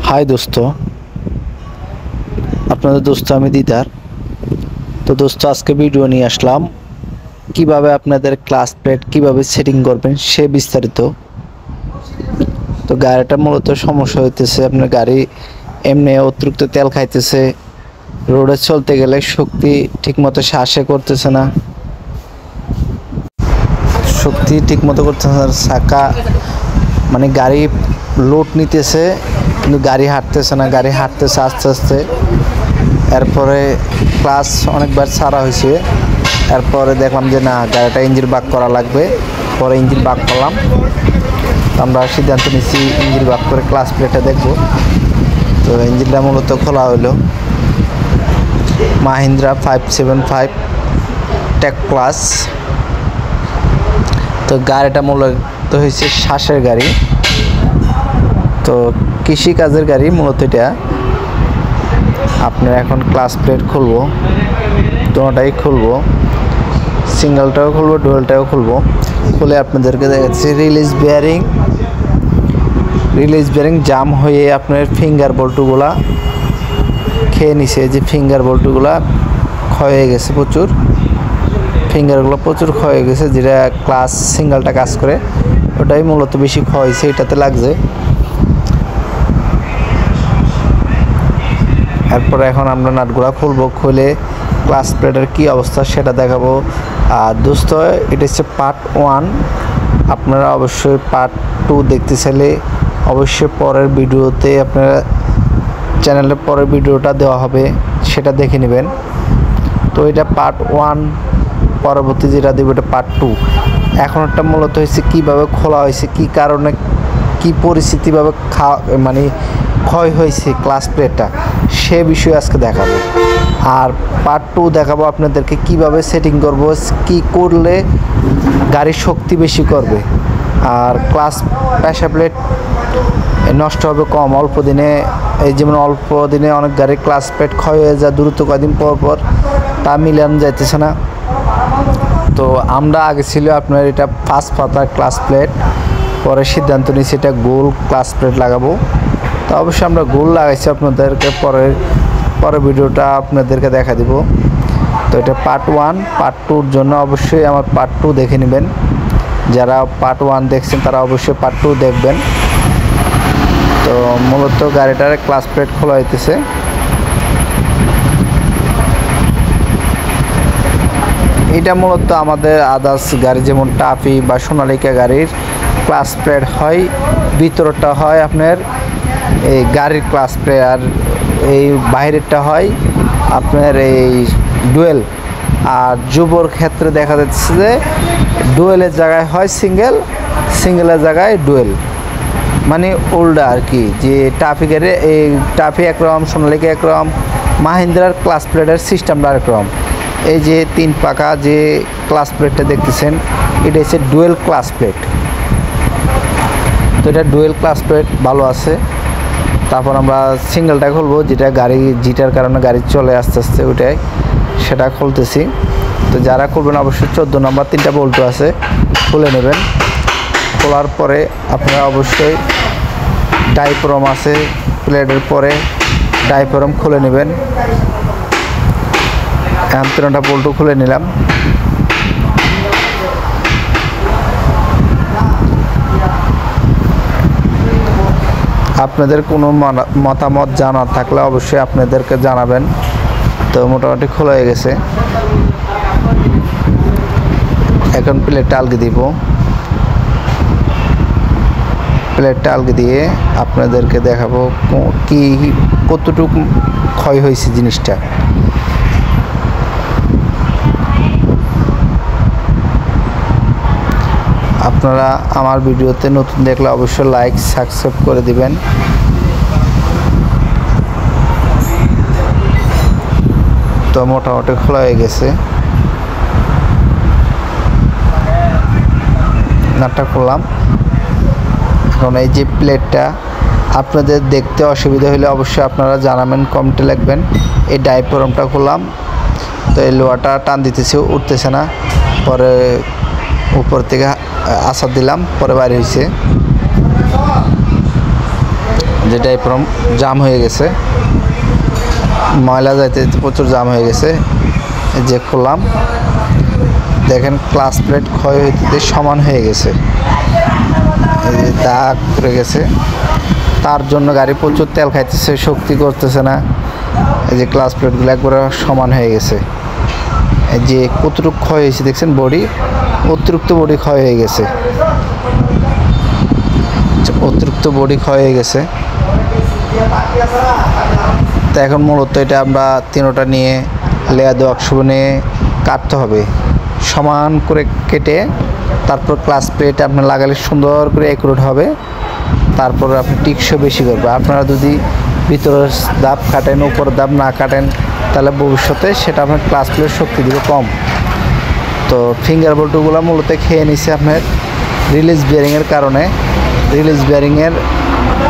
High দোস্ত, আপনাদের দোস্ত আমি দিদার। তো দোস্ত আজকে ভিডিও নিয়ে আসলাম কিভাবে আপনাদের ক্লাস প্লেট কিভাবে সেটিং করবেন সে বিস্তারিত। তো গাড়িটা মূলত সমস্যা হইতেছে, আপনার গাড়ি এমনি অতিরিক্ত তেল খাইতেছে, রোডে চলতে গেলে শক্তি ঠিকমতো শ্বাসে করতেছে না, শক্তি ঠিকমতো করতেছে না, চাকা মানে গাড়ি লোড নিতেছে কিন্তু গাড়ি হাঁটতেছে না, গাড়ি হাঁটতেছে আস্তে আস্তে। এরপরে ক্লাস অনেকবার ছাড়া হয়েছে, এরপরে দেখলাম যে না, গাড়িটা ইঞ্জিন বাক করা লাগবে। পরে ইঞ্জিন বাক করলাম, আমরা সিদ্ধান্ত নিচ্ছি ইঞ্জিন বাক করে ক্লাস প্লেটটা দেখব। তো ইঞ্জিনটা মূলত খোলা হলো মাহিন্দ্রা 575 টেক প্লাস। তো গাড়িটা মূলত হয়েছে শ্বাসের গাড়ি, তো কৃষিকাজের গাড়ি মূলত এটা। আপনার এখন ক্লাস প্লেট খুলবো, দুটোটাই খুলবো, সিঙ্গেলটাও খুলবো ডুয়েলটাও খুলবো। খুলে আপনাদেরকে দেখাচ্ছি রিলিজ বেয়ারিং জাম হয়ে আপনার ফিঙ্গার বল্টুগুলা খেয়ে নিছে। যে ফিঙ্গার বল্টুগুলা ক্ষয় হয়ে গেছে, প্রচুর ফিঙ্গারগুলো প্রচুর ক্ষয় হয়ে গেছে। যেটা ক্লাস সিঙ্গেলটা কাজ করে ওটাই মূলত বেশি ক্ষয় হয়েছে, এটাতে লাগছে। এরপরে এখন আমরা নাটগুলা খুলবো, খুলে ক্লাস প্লেটের কী অবস্থা সেটা দেখাবো। আর দোস্ত, এটা হচ্ছে পার্ট 1। আপনারা অবশ্যই পার্ট 2 দেখতে চাইলে অবশ্যই পরের ভিডিওতে আপনারা চ্যানেলের পরের ভিডিওটা দেওয়া হবে, সেটা দেখে নেবেন। তো এটা পার্ট 1, পরবর্তী যেটা দেবো এটা পার্ট 2। এখন একটা মূলত হয়েছে কীভাবে খোলা হয়েছে, কী কারণে কী পরিস্থিতিভাবে মানে ক্ষয় হয়েছে ক্লাস প্লেটটা, সে বিষয়ে আজকে দেখাবো। আর পার্ট 2 দেখাবো আপনাদেরকে কিভাবে সেটিং করব, কি করলে গাড়ির শক্তি বেশি করবে আর ক্লাস প্রেসার প্লেট নষ্ট হবে কম অল্প দিনে। এই যেমন অল্প দিনে অনেক গাড়ির ক্লাস প্লেট ক্ষয় হয়ে যায় দ্রুত, কয়েকদিন পর তা মিলানো যাইতেছে না। তো আমরা আগে ছিল আপনার এটা 5 পাতার ক্লাস প্লেট, পরে সিদ্ধান্ত নিয়েছি এটা গোল ক্লাস প্লেট লাগাবো। তো অবশ্যই আমরা গোল লাগাইছি, আপনাদেরকে পরের ভিডিওটা আপনাদেরকে দেখা দিব। তো এটা পার্ট 1। পার্ট 2-র জন্য অবশ্যই আমার পার্ট 2 দেখে নেবেন। যারা পার্ট 1 দেখছেন তারা অবশ্যই পার্ট 2 দেখবেন। তো মূলত গাড়িটার ক্লাস প্লেট খোলা হইতেছে। এটা মূলত আমাদের আদার্স গাড়ি যেমন টাফি বা সোনালিকা গাড়ির ক্লাস প্লেট হয়, ভিতরটা হয় আপনার এই গাড়ির ক্লাস প্লেট, আর এই বাইরেরটা হয় আপনার এই ডুয়েল। আর যুবর ক্ষেত্রে দেখা যাচ্ছে যে ডুয়েলের জায়গায় হয় সিঙ্গেলের জায়গায় ডুয়েল, মানে উল্টা আর কি। যে টাফি গাড়ি, এই টাফি একরকম, সোনালিকা একরকম, মাহিন্দ্রার ক্লাস প্লেটের সিস্টেমটা একরকম। এই যে 3 পাকা যে ক্লাস প্লেটটা দেখতেছেন এটা হচ্ছে ডুয়েল ক্লাস প্লেট। তো এটা ডুয়েল ক্লাস প্লেট ভালো আছে। তারপর আমরা সিঙ্গেলটা খুলবো, যেটা গাড়ি জিটার কারণে গাড়ি চলে আস্তে আস্তে, ওইটাই সেটা খুলতেছি। তো যারা খুলবেন অবশ্যই 14 নম্বর 3টা বল্টু আছে, খুলে নেবেন। খোলার পরে আপনারা অবশ্যই ডাইফ্রম আছে প্লেটের পরে, ডাইফ্রম খুলে নেবেন। 3টা বল্টু খুলে নিলাম। আপনাদের কোনো মতামত জানার থাকলে অবশ্যই আপনাদেরকে জানাবেন। তো মোটামুটি খোলা হয়ে গেছে, এখন প্লেটটা আলগি দিব। প্লেটটা আলগি দিয়ে আপনাদেরকে দেখাবো কি কতটুকু ক্ষয় হয়েছে জিনিসটা। আপনারা আমার ভিডিওতে নতুন দেখলে অবশ্যই লাইক সাবস্ক্রাইব করে দিবেন। তো মোটামুটি খোলা হয়ে গেছে, নাটটা খুললাম। এখন এই যে প্লেটটা আপনাদের দেখতে অসুবিধা হলে অবশ্যই আপনারা জানাবেন, কমেন্টে লিখবেন। এই ডাইফ্রমটা খুললাম, তো এই লোহাটা টান দিতেছে, উঠতেছে না। পরে উপর থেকে আসার দিলাম, পরে বাইরে হয়েছে। যেটা এরকম জাম হয়ে গেছে, ময়লা যাইতে যাইতে প্রচুর জাম হয়ে গেছে। এই যে খুললাম, দেখেন ক্লাস প্লেট ক্ষয় হইতে সমান হয়ে গেছে, এই যে দাগ পড়ে গেছে। তার জন্য গাড়ি প্রচুর তেল খাইতেছে, শক্তি করতেছে না। এই যে ক্লাস প্লেটগুলো একবারে সমান হয়ে গেছে। এই যে কতটুকু ক্ষয় হয়েছে দেখছেন, বডি অতিরিক্ত বডি ক্ষয় হয়ে গেছে, অতিরিক্ত বডি ক্ষয় হয়ে গেছে। তো এখন মূলত এটা আমরা তিনোটা নিয়ে লেয়ার ওয়ার্কশপ নিয়ে কাটতে হবে, সমান করে কেটে তারপর ক্লাস প্লেট আপনি লাগালে সুন্দর করে একুরেট হবে। তারপর আপনি টিকসই বেশি করবে। আপনারা যদি ভিতরের দাব কাটেন, উপরের দাব না কাটেন, তাহলে ভবিষ্যতে সেটা আপনার ক্লাস প্লেট শক্তি দিবে কম। তো ফিঙ্গার বল্টুগুলো মূলত খেয়ে নিছে আপনার রিলিজ বিয়ারিংয়ের কারণে। রিলিজ বিয়ারিংয়ের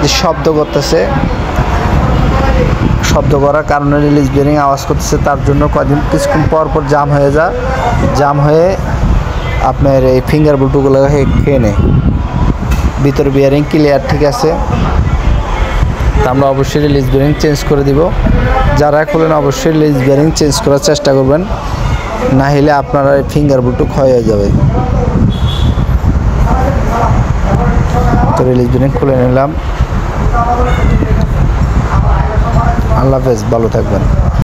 যে শব্দ করতেছে, শব্দ করার কারণে রিলিজ বিয়ারিং আওয়াজ করতেছে, তার জন্য কদিন কিছুক্ষণ পর পর জাম হয়ে যায়। জাম হয়ে আপনার এই ফিঙ্গার বল্টুগুলো খেয়ে নেয়। ভিতর বিয়ারিং ক্লিয়ার ঠিক আছে, তা আমরা অবশ্যই রিলিজ বিয়ারিং চেঞ্জ করে দিব। যারা খোলেন অবশ্যই রিলিজ বিয়ারিং চেঞ্জ করার চেষ্টা করবেন, না হলে আপনারা এই ফিঙ্গার বল্টু ক্ষয় হয়ে যাবে। তো রিলিজ বিয়ারিং খুলে নিলাম। আল্লাহ হাফেজ, ভালো থাকবেন।